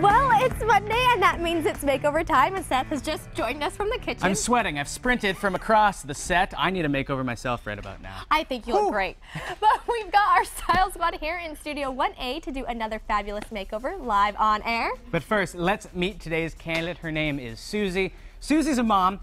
Well, it's Monday, and that means it's makeover time, and Seth has just joined us from the kitchen. I'm sweating. I've sprinted from across the set. I need a makeover myself right about now. I think you look great. But we've got our style squad here in Studio 1A to do another fabulous makeover live on air. But first, let's meet today's candidate. Her name is Suzy. Suzy's a mom,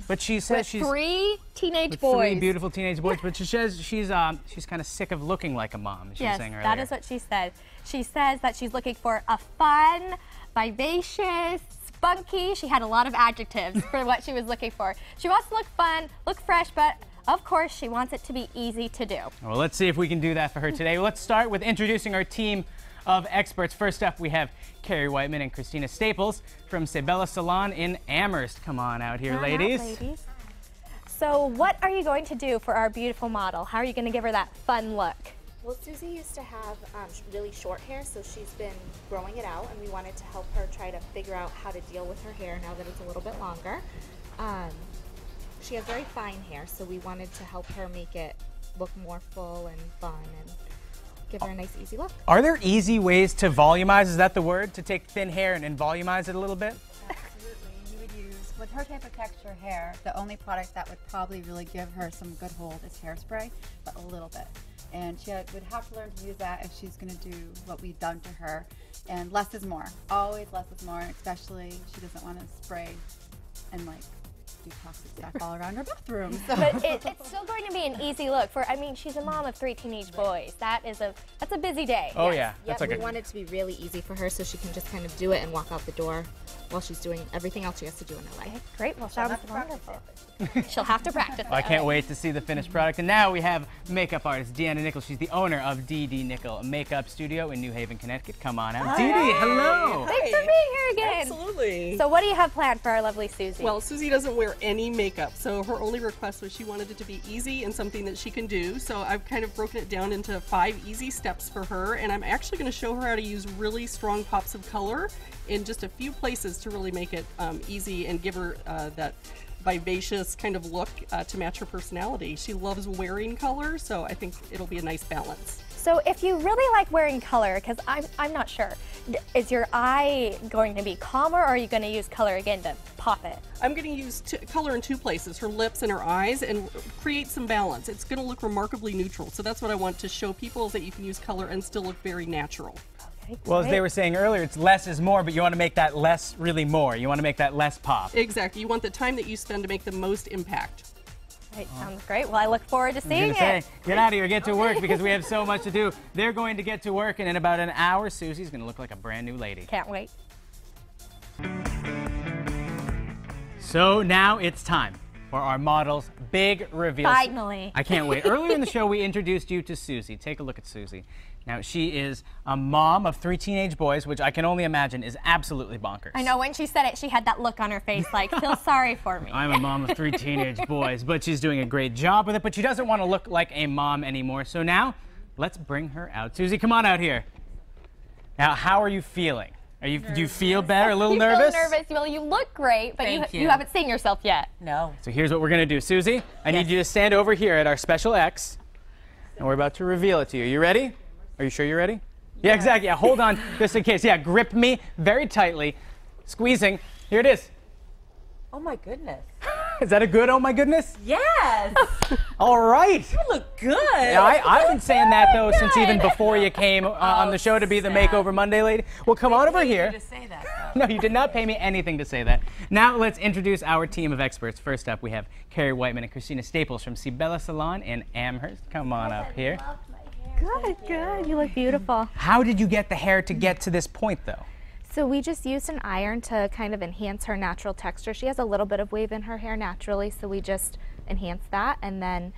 but she says she's three teenage boys. Three beautiful teenage boys, but she says she's kind of sick of looking like a mom, as she was saying earlier. That is what she said. She says that she's looking for a fun, vivacious, spunky. She had a lot of adjectives for what she was looking for. She wants to look fun, look fresh, but of course she wants it to be easy to do. Well, let's see if we can do that for her today. Let's start with introducing our team of experts. First up, we have Carrie Whiteman and Christina Staples from Sabella Salon in Amherst. Come on out here, ladies. So what are you going to do for our beautiful model? How are you going to give her that fun look? Well, Suzy used to have really short hair, so she's been growing it out, and we wanted to help her try to figure out how to deal with her hair now that it's a little bit longer. She has very fine hair, so we wanted to help her make it look more full and fun and give her a nice, easy look. Are there easy ways to volumize? Is that the word? To take thin hair and volumize it a little bit? Absolutely. You would use, with her type of texture hair, the only product that would probably really give her some good hold is hairspray, but a little bit. And she would have to learn to use that if she's going to do what we've done to her. And less is more. Always less is more, especially she doesn't want to spray and like do toxic stuff all around her bathroom. So. But it's still going to be an easy look for, I mean, she's a mom of 3 teenage boys. That's a busy day. Oh, yes. yeah. Yep, we want it to be really easy for her so she can just kind of do it and walk out the door while she's doing everything else she has to do in her life. Okay, great. Well, sounds wonderful. She'll have to practice. I can't wait to see the finished product. And now we have makeup artist Deanna Nichols. She's the owner of DD Nickel, a makeup studio in New Haven, Connecticut. Come on out. Dee Dee, hello. Thanks for being here again. Absolutely. So what do you have planned for our lovely Suzy? Well, Suzy doesn't wear any makeup, so her only request was she wanted it to be easy and something that she can do. So I've kind of broken it down into 5 easy steps for her, and I'm actually going to show her how to use really strong pops of color in just a few places to really make it easy and give her that vivacious kind of look to match her personality. She loves wearing color, so I think it'll be a nice balance. So if you really like wearing color, because I'm not sure, is your eye going to be calmer, or are you going to use color again to pop it? I'm going to use color in 2 places, her lips and her eyes, and create some balance. It's going to look remarkably neutral, so that's what I want to show people, is that you can use color and still look very natural. Okay, Well, as they were saying earlier, it's less is more, but you want to make that less really more. You want to make that less pop. Exactly. You want the time that you spend to make the most impact. Right, sounds great. Well, I look forward to seeing it. Say, get out of here, get to work, because we have so much to do. They're going to get to work, and in about an hour, Suzy's going to look like a brand new lady. Can't wait. So now it's time for our model's big reveal. Finally. I can't wait. Earlier in the show, we introduced you to Suzy. Take a look at Suzy. Now, she is a mom of 3 teenage boys, which I can only imagine is absolutely bonkers. I know, when she said it, she had that look on her face like, feel sorry for me. I'm a mom of 3 teenage boys, but she's doing a great job with it, but she doesn't want to look like a mom anymore. So now, let's bring her out. Suzy, come on out here. Now, how are you feeling? Do you feel better? A little nervous? Feel nervous. Well, you look great, but you haven't seen yourself yet. No. So here's what we're going to do. Suzy, I need you to stand over here at our special X, and we're about to reveal it to you. You ready? Are you sure you're ready? Yeah, exactly. Yeah, hold on just in case. Yeah, grip me very tightly. Squeezing. Here it is. Oh my goodness. Is that a good oh my goodness? Yes. All right. You look good. Yeah, I've been saying that, though, since even before you came on the show to be the Makeover Monday lady. Well, come on over here. You to say that, No, you did not pay me anything to say that. Now let's introduce our team of experts. First up, we have Carrie Whiteman and Christina Staples from Sabella Salon in Amherst. Come on up here. Good, good. You look beautiful. How did you get the hair to get to this point, though? So we just used an iron to kind of enhance her natural texture. She has a little bit of wave in her hair naturally, so we just enhanced that, and then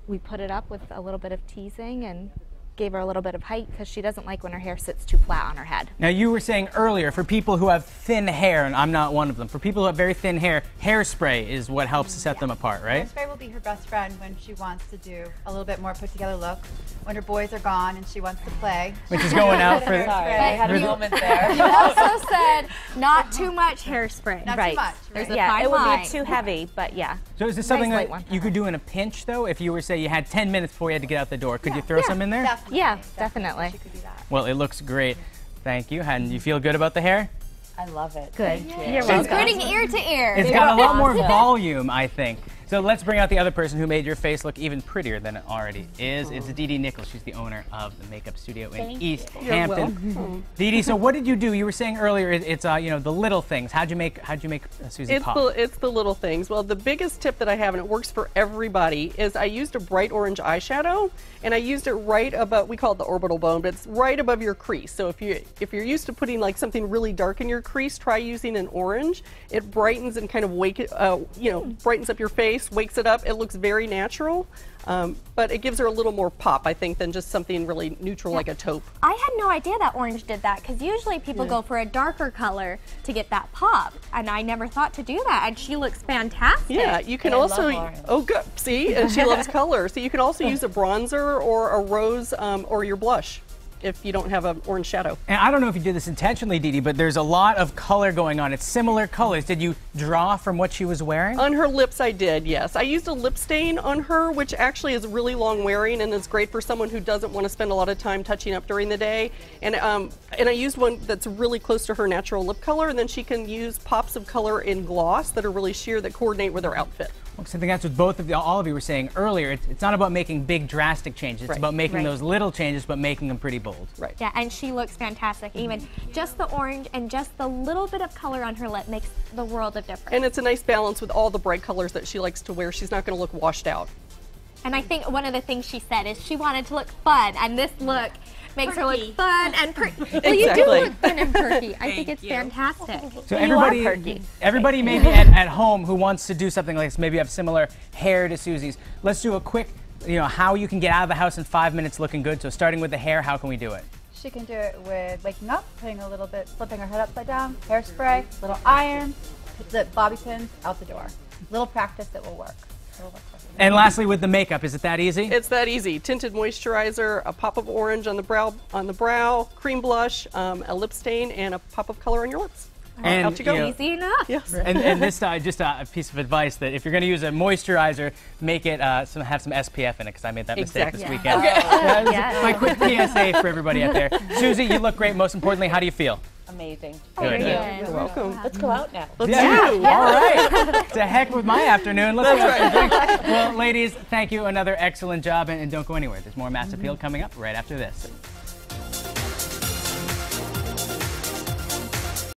we put it up with a little bit of teasing and gave her a little bit of height because she doesn't like when her hair sits too flat on her head. Now, you were saying earlier, for people who have thin hair, and I'm not one of them, for people who have very thin hair, hairspray is what helps set them apart, right? Hairspray will be her best friend when she wants to do a little bit more put together look. When her boys are gone and she wants to play. Which is going out for... Sorry, I had a moment there. You also said not too much hairspray. Not Right. too much. There's a Yeah, fine it would line. be too heavy, but yeah. So is this something light that one. you could do in a pinch, though? If you were, say, you had 10 minutes before you had to get out the door, could you throw some in there? Definitely. Yeah, definitely. She could do that. Well, it looks great. Thank you. And you feel good about the hair? I love it. Good. Thank you. You're welcome. Grinning ear to ear. It's got a lot more volume, I think. So let's bring out the other person who made your face look even prettier than it already is. It's Dee Dee Nichols. She's the owner of the makeup studio in East Hampton. Dee Dee, so what did you do? You were saying earlier it's you know, the little things. How'd you make Suzy pop? It's the little things. Well, the biggest tip that I have, and it works for everybody, is I used a bright orange eyeshadow, and I used it right above, we call it the orbital bone, but it's right above your crease. So if you're used to putting like something really dark in your crease, try using an orange. It brightens and kind of brightens up your face, wakes it up. It looks very natural, but it gives her a little more pop, I think, than just something really neutral like a taupe. I had no idea that orange did that, because usually people go for a darker color to get that pop, and I never thought to do that, and she looks fantastic. Yeah, you can I love also, orange. oh good, see, and she loves color. So you can also use a bronzer or a rose or your blush if you don't have an orange shadow. And I don't know if you did this intentionally, Dee Dee, but there's a lot of color going on. It's similar colors. Did you draw from what she was wearing? On her lips I did, yes. I used a lip stain on her, which actually is really long wearing and is great for someone who doesn't want to spend a lot of time touching up during the day. And I used one that's really close to her natural lip color, and then she can use pops of color in gloss that are really sheer that coordinate with her outfit. Well, I think that's what all of you were saying earlier. It's not about making big drastic changes. It's about making those little changes, but making them pretty bold. Right. Yeah, and she looks fantastic. Even just the orange and just the little bit of color on her lip makes the world of difference. And it's a nice balance with all the bright colors that she likes to wear. She's not going to look washed out. And I think one of the things she said is she wanted to look fun, and this look makes her look fun and perky. Well, you do look fun and perky. I think it's fantastic. So everybody maybe at home who wants to do something like this, maybe have similar hair to Suzy's. Let's do a quick, how you can get out of the house in 5 minutes looking good. So starting with the hair, how can we do it? She can do it with waking up, putting a little bit, flipping her head upside down, hairspray, little iron, put the bobby pins out the door. Little practice, it will work. And lastly, with the makeup, is it that easy? It's that easy. Tinted moisturizer, a pop of orange on the brow, cream blush, a lip stain, and a pop of color on your lips. And out you go. Easy enough. Yes. And this just a piece of advice that if you're going to use a moisturizer, make it have some SPF in it, because I made that mistake this weekend. My quick PSA for everybody out there. Suzy, you look great. Most importantly, how do you feel? Amazing. Good. You're welcome. Let's go out now. Let's do. All right. To heck with my afternoon. Let's go out and drink. Well, ladies, thank you. Another excellent job, and don't go anywhere. There's more Mass Appeal coming up right after this.